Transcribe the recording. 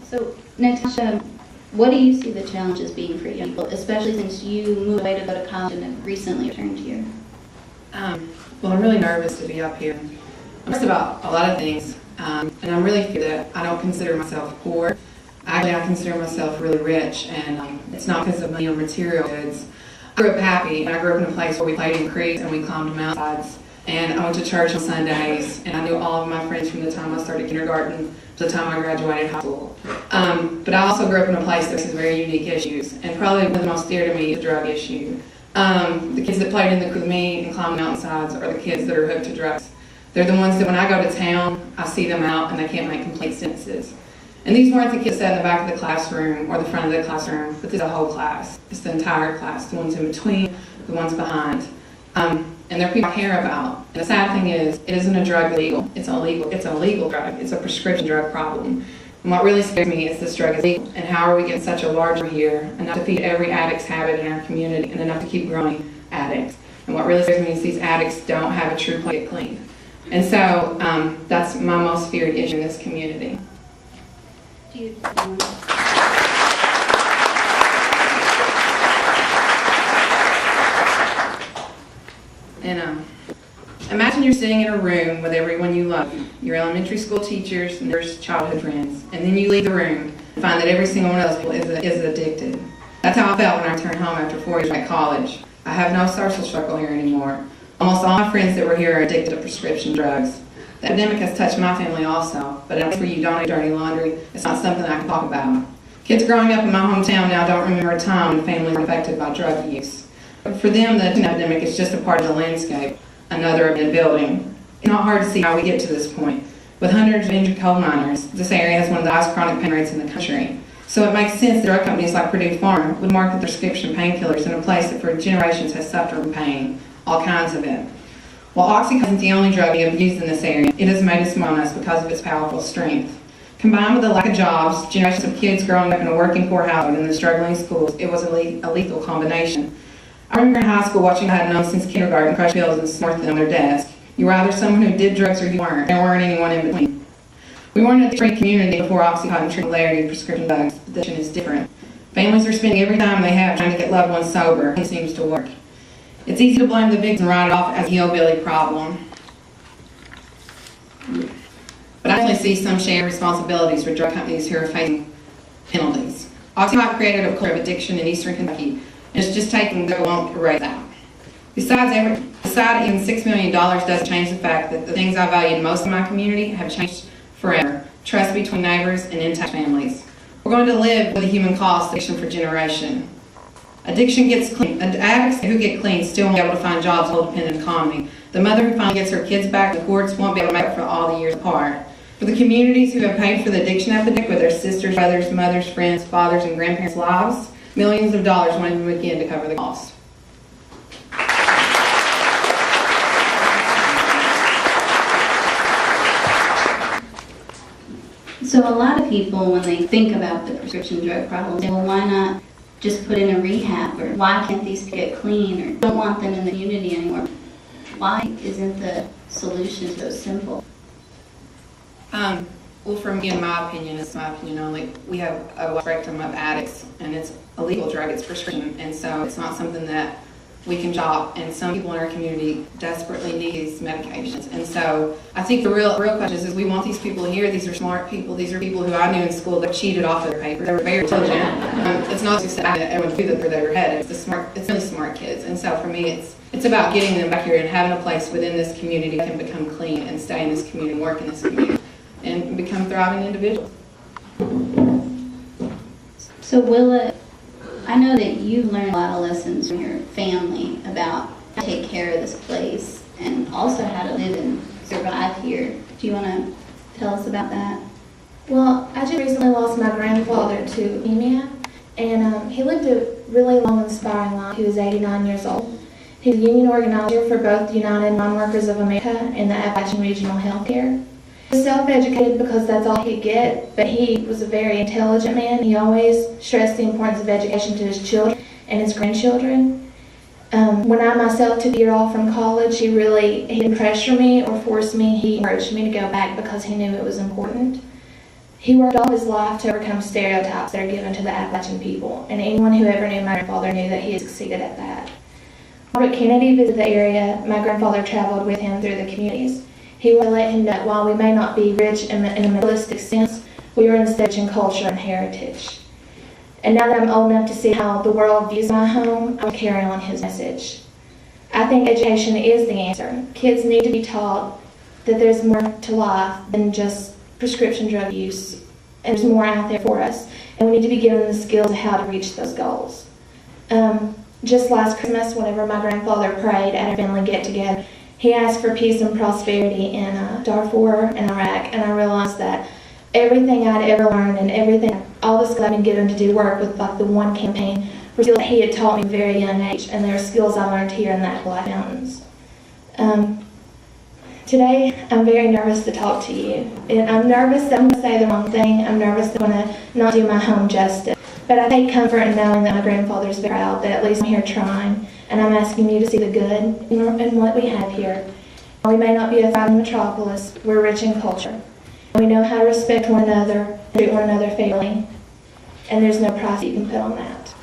So, Natasha, what do you see the challenges being for young people, especially since you moved away to go to college and have recently returned here? Well, I'm really nervous to be up here. I'm nervous about a lot of things, and I'm really fear that I don't consider myself poor. Actually, I consider myself really rich, and it's not because of money or material goods. I grew up happy, and I grew up in a place where we played in creeks and we climbed mountainsides. And I went to church on Sundays, and I knew all of my friends from the time I started kindergarten to the time I graduated high school. But I also grew up in a place that has very unique issues, and probably one of the most dear to me is the drug issue. The kids that played in the creek with me and climbed mountainsides are the kids that are hooked to drugs. They're the ones that when I go to town, I see them out and they can't make complete sentences. And these weren't the kids that sat in the back of the classroom or the front of the classroom, but this is a whole class. It's the entire class, the ones in between, the ones behind. And they're people I care about. And the sad thing is, it isn't a drug illegal. It's illegal. It's a legal drug. It's a prescription drug problem. And what really scares me is this drug is legal. And how are we getting such a large number here, enough to feed every addict's habit in our community, and enough to keep growing addicts. And what really scares me is these addicts don't have a true place to get clean. And so that's my most feared issue in this community. Do you And imagine you're sitting in a room with everyone you love, your elementary school teachers and their childhood friends, and then you leave the room and find that every single one of those people is addicted. That's how I felt when I returned home after 4 years at college. I have no social circle here anymore. Almost all my friends that were here are addicted to prescription drugs. The epidemic has touched my family also, but at least for you don't do dirty laundry, it's not something I can talk about. Kids growing up in my hometown now don't remember a time when families were affected by drug use. For them, the epidemic is just a part of the landscape, another abandoned building. It's not hard to see how we get to this point. With hundreds of injured coal miners, this area has one of the highest chronic pain rates in the country. So it makes sense that drug companies like Purdue Pharma would market their prescription painkillers in a place that for generations has suffered from pain, all kinds of it. While Oxycontin isn't the only drug we have used in this area, it has made us on us because of its powerful strength. Combined with the lack of jobs, generations of kids growing up in a working poor household and the struggling schools, it was a lethal combination. I remember in high school watching I had known since kindergarten crush pills and snort them on their desk. You were either someone who did drugs or you weren't. There weren't anyone in between. We weren't a free community before Oxycontin treated polarity of prescription drugs. The situation is different. Families are spending every time they have trying to get loved ones sober. It seems to work. It's easy to blame the victim and write it off as a hillbilly problem. But I definitely see some shared responsibilities for drug companies who are facing penalties. Oxycontin created a culture of addiction in eastern Kentucky. It's just taking the won't erase that. Besides even $6 million doesn't change the fact that the things I valued most in my community have changed forever. Trust between neighbors and intact families. We're going to live with the human cost of addiction for generation. Addiction gets clean. Addicts who get clean still won't be able to find jobs in a dependent economy. The mother who finally gets her kids back in the courts won't be able to make up for all the years apart. For the communities who have paid for the addiction epidemic with their sisters, brothers, mothers, friends, fathers, and grandparents' lives, millions of dollars won't even begin to cover the cost. So a lot of people, when they think about the prescription drug problem, say, well, why not just put in a rehab, or why can't these people get clean, or don't want them in the community anymore? Why isn't the solution so simple? Well, for me, in my opinion, it's my opinion only, we have a wide spectrum of addicts, and it's a legal drug, it's prescription, and so it's not something that we can shop, and some people in our community desperately need these medications. And so I think the real question is we want these people here. These are smart people. These are people who I knew in school that cheated off of their papers. They were very intelligent. It's not just that everyone knew that they're their head. It's really smart kids. And so for me, it's about getting them back here and having a place within this community that can become clean and stay in this community, work in this community, and become thriving individuals. So Willa, I know that you've learned a lot of lessons from your family about how to take care of this place and also how to live and survive here. Do you want to tell us about that? Well, I just recently lost my grandfather to leukemia, and he lived a really long, inspiring life. He was 89 years old. He was a union organizer for both the United Mine Workers of America and the Appalachian Regional Healthcare. He was self-educated because that's all he could get, but he was a very intelligent man. He always stressed the importance of education to his children and his grandchildren. When I myself took a year off from college, he didn't pressure me or force me. He encouraged me to go back because he knew it was important. He worked all his life to overcome stereotypes that are given to the Appalachian people, and anyone who ever knew my grandfather knew that he had succeeded at that. When Robert Kennedy visited the area, my grandfather traveled with him through the communities. He wanted to let him know that while we may not be rich in a materialistic sense, we are instead rich in culture and heritage. And now that I'm old enough to see how the world views my home, I will carry on his message. I think education is the answer. Kids need to be taught that there's more to life than just prescription drug use, and there's more out there for us, and we need to be given the skills of how to reach those goals. Just last Christmas, whenever my grandfather prayed at a family get-together, he asked for peace and prosperity in Darfur and Iraq, and I realized that everything I'd ever learned and all the skills I've been given to do work with, like the one campaign, were skills that he had taught me at a very young age, and they're skills I learned here in the Appalachian Mountains. Today, I'm very nervous to talk to you, and I'm nervous that I'm going to say the wrong thing. I'm nervous that I'm going to not do my home justice. But I take comfort in knowing that my grandfather's very proud, that at least I'm here trying, and I'm asking you to see the good in what we have here. We may not be a thriving metropolis, we're rich in culture. We know how to respect one another and treat one another fairly, and there's no price you can put on that.